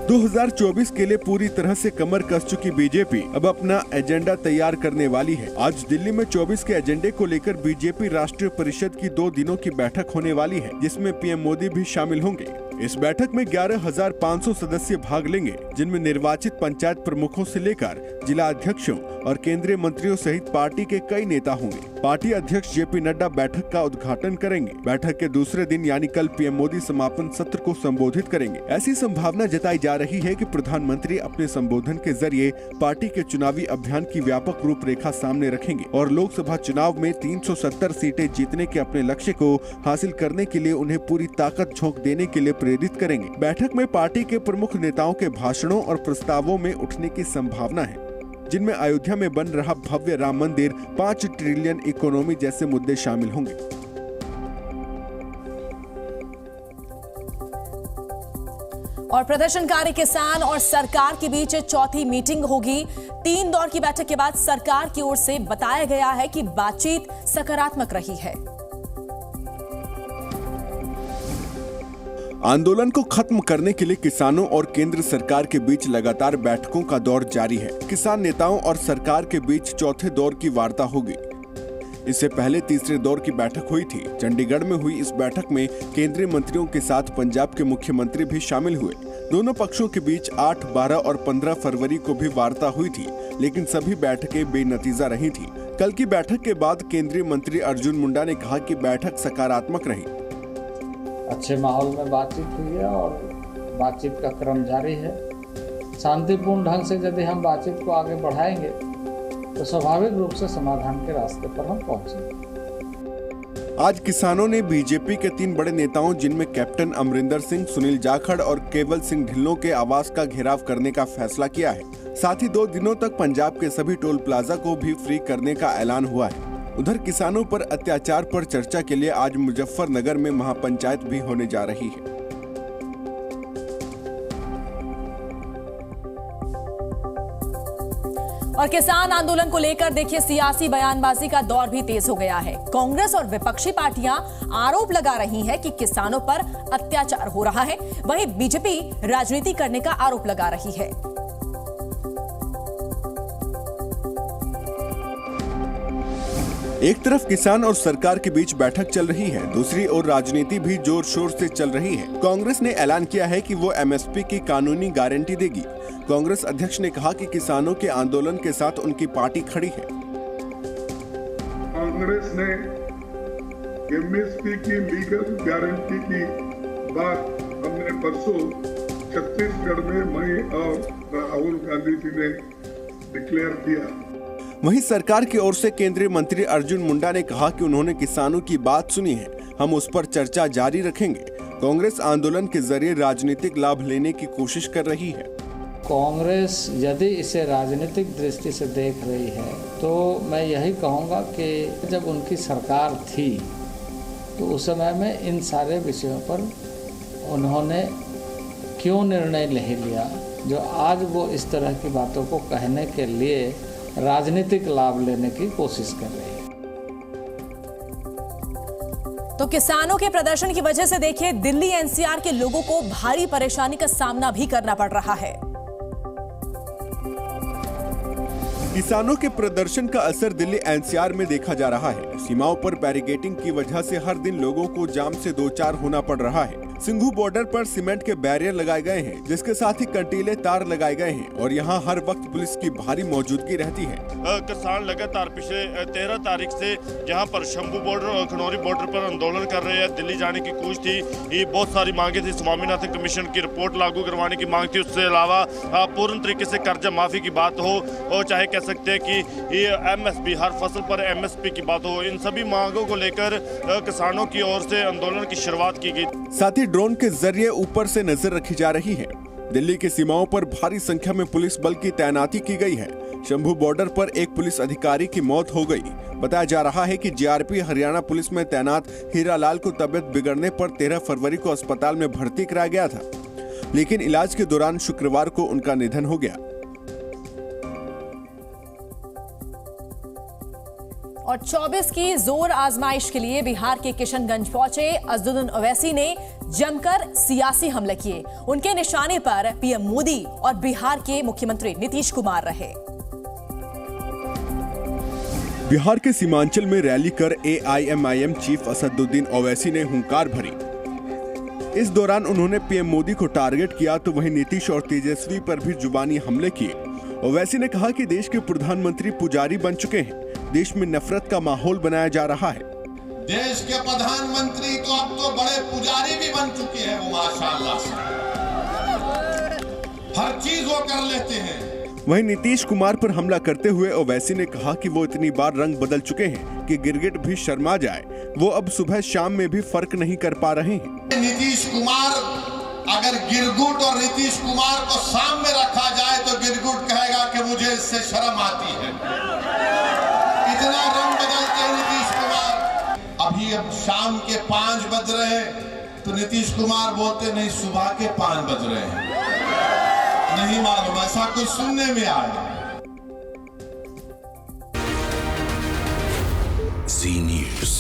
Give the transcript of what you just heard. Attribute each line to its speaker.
Speaker 1: 2024 के लिए पूरी तरह से कमर कस चुकी बीजेपी अब अपना एजेंडा तैयार करने वाली है। आज दिल्ली में 24 के एजेंडे को लेकर बीजेपी राष्ट्रीय परिषद की 2 दिनों की बैठक होने वाली है, जिसमें पीएम मोदी भी शामिल होंगे। इस बैठक में 11,500 सदस्य भाग लेंगे, जिनमें निर्वाचित पंचायत प्रमुखों से लेकर जिला अध्यक्षों और केंद्रीय मंत्रियों सहित पार्टी के कई नेता होंगे। पार्टी अध्यक्ष जेपी नड्डा बैठक का उद्घाटन करेंगे। बैठक के दूसरे दिन यानी कल पीएम मोदी समापन सत्र को संबोधित करेंगे। ऐसी संभावना जताई जा रही है कि प्रधानमंत्री अपने संबोधन के जरिए पार्टी के चुनावी अभियान की व्यापक रूपरेखा सामने रखेंगे और लोकसभा चुनाव में 370 सीटें जीतने के अपने लक्ष्य को हासिल करने के लिए उन्हें पूरी ताकत झोंक देने के लिए प्रेरित करेंगे। बैठक में पार्टी के प्रमुख नेताओं के भाषणों और प्रस्तावों में उठने की संभावना है, जिनमें अयोध्या में बन रहा भव्य राम मंदिर, 5 ट्रिलियन इकोनॉमी जैसे मुद्दे शामिल होंगे।
Speaker 2: और प्रदर्शनकारी किसान और सरकार के बीच चौथी मीटिंग होगी। 3 दौर की बैठक के बाद सरकार की ओर से बताया गया है कि बातचीत सकारात्मक रही है।
Speaker 1: आंदोलन को खत्म करने के लिए किसानों और केंद्र सरकार के बीच लगातार बैठकों का दौर जारी है। किसान नेताओं और सरकार के बीच चौथे दौर की वार्ता होगी। इससे पहले तीसरे दौर की बैठक हुई थी। चंडीगढ़ में हुई इस बैठक में केंद्रीय मंत्रियों के साथ पंजाब के मुख्यमंत्री भी शामिल हुए। दोनों पक्षों के बीच 8, 12 और 15 फरवरी को भी वार्ता हुई थी, लेकिन सभी बैठकें बेनतीजा रही थी। कल की बैठक के बाद केंद्रीय मंत्री अर्जुन मुंडा ने कहा कि बैठक सकारात्मक रही।
Speaker 3: अच्छे माहौल में बातचीत हुई है और बातचीत का क्रम जारी है। शांतिपूर्ण ढंग से यदि हम बातचीत को आगे बढ़ाएंगे तो स्वाभाविक रूप से समाधान के रास्ते पर हम पहुंचेंगे।
Speaker 1: आज किसानों ने बीजेपी के 3 बड़े नेताओं जिनमें कैप्टन अमरिंदर सिंह, सुनील जाखड़ और केवल सिंह ढिल्लों के आवास का घेराव करने का फैसला किया है। साथ ही 2 दिनों तक पंजाब के सभी टोल प्लाजा को भी फ्री करने का ऐलान हुआ है। उधर किसानों पर अत्याचार पर चर्चा के लिए आज मुजफ्फरनगर में महापंचायत भी होने जा रही है।
Speaker 2: और किसान आंदोलन को लेकर देखिए सियासी बयानबाजी का दौर भी तेज हो गया है। कांग्रेस और विपक्षी पार्टियां आरोप लगा रही हैं कि किसानों पर अत्याचार हो रहा है, वहीं बीजेपी राजनीति करने का आरोप लगा रही है।
Speaker 1: एक तरफ किसान और सरकार के बीच बैठक चल रही है, दूसरी ओर राजनीति भी जोर शोर से चल रही है। कांग्रेस ने ऐलान किया है कि वो एमएसपी की कानूनी गारंटी देगी। कांग्रेस अध्यक्ष ने कहा कि किसानों के आंदोलन के साथ उनकी पार्टी खड़ी है।
Speaker 4: कांग्रेस ने एमएसपी की लीगल गारंटी की बात हमने परसों छत्तीसगढ़ में मैं और राहुल गांधी जी ने डिक्लेयर किया।
Speaker 1: वहीं सरकार की ओर से केंद्रीय मंत्री अर्जुन मुंडा ने कहा कि उन्होंने किसानों की बात सुनी है, हम उस पर चर्चा जारी रखेंगे। कांग्रेस आंदोलन के जरिए राजनीतिक लाभ लेने की कोशिश कर रही है।
Speaker 3: कांग्रेस यदि इसे राजनीतिक दृष्टि से देख रही है तो मैं यही कहूँगा कि जब उनकी सरकार थी तो उस समय में इन सारे विषयों पर उन्होंने क्यों निर्णय नहीं लिया जो आज वो इस तरह की बातों को कहने के लिए राजनीतिक लाभ लेने की कोशिश कर रही है।
Speaker 2: तो किसानों के प्रदर्शन की वजह से देखिए दिल्ली एनसीआर के लोगों को भारी परेशानी का सामना भी करना पड़ रहा है।
Speaker 1: किसानों के प्रदर्शन का असर दिल्ली एनसीआर में देखा जा रहा है। सीमाओं पर बैरिकेडिंग की वजह से हर दिन लोगों को जाम से 2-4 होना पड़ रहा है। सिंघू बॉर्डर पर सीमेंट के बैरियर लगाए गए हैं, जिसके साथ ही कंटीले तार लगाए गए हैं और यहाँ हर वक्त पुलिस की भारी मौजूदगी रहती है।
Speaker 5: किसान लगातार पिछले 13 तारीख से यहाँ पर शंभू बॉर्डर और खनौरी बॉर्डर पर आंदोलन कर रहे हैं। दिल्ली जाने की कोशिश थी, ये बहुत सारी मांगे थी। स्वामीनाथन कमीशन की रिपोर्ट लागू करवाने की मांग थी, उससे अलावा पूर्ण तरीके से कर्जा माफी की बात हो और चाहे कह सकते हैं कि ये एमएसपी, हर फसल पर एमएसपी की बात हो, इन सभी मांगों को लेकर किसानों की ओर से आंदोलन की शुरुआत की गई।
Speaker 1: साथ ही ड्रोन के जरिए ऊपर से नजर रखी जा रही है। दिल्ली की सीमाओं पर भारी संख्या में पुलिस बल की तैनाती की गई है। शंभू बॉर्डर पर एक पुलिस अधिकारी की मौत हो गई। बताया जा रहा है कि जीआरपी हरियाणा पुलिस में तैनात हीरालाल को तबियत बिगड़ने पर 13 फरवरी को अस्पताल में भर्ती कराया गया था, लेकिन इलाज के दौरान शुक्रवार को उनका निधन हो गया।
Speaker 2: और और 24 की जोर आजमाइश के लिए बिहार के किशनगंज पहुंचे असदुद्दीन ओवैसी ने जमकर सियासी हमले किए। उनके निशाने पर पीएम मोदी और बिहार के मुख्यमंत्री नीतीश कुमार रहे।
Speaker 1: बिहार के सीमांचल में रैली कर एआईएमआईएम चीफ असदुद्दीन ओवैसी ने हुंकार भरी। इस दौरान उन्होंने पीएम मोदी को टारगेट किया तो वहीं नीतीश और तेजस्वी पर भी जुबानी हमले किए। ओवैसी ने कहा कि देश के प्रधानमंत्री पुजारी बन चुके हैं, देश में नफरत का माहौल बनाया जा रहा है।
Speaker 6: देश के प्रधानमंत्री तो अब तो बड़े पुजारी भी बन चुके हैं, वो माशाअल्लाह से हर चीज वो कर लेते हैं।
Speaker 1: वहीं नीतीश कुमार पर हमला करते हुए ओवैसी ने कहा कि वो इतनी बार रंग बदल चुके हैं कि गिरगिट भी शर्मा जाए, वो अब सुबह शाम में भी फर्क नहीं कर पा रहे हैं।
Speaker 6: नीतीश कुमार, अगर गिरगुट और नीतीश कुमार को शाम में रखा जाए तो गिरगुट कहेगा कि मुझे इससे शर्म आती है। इतना रंग बदलते हैं नीतीश कुमार। अभी अब शाम के 5 बज रहे हैं तो नीतीश कुमार बोलते नहीं सुबह के 5 बज रहे हैं। नहीं मालूम, ऐसा कुछ सुनने में आया।
Speaker 7: Zee News.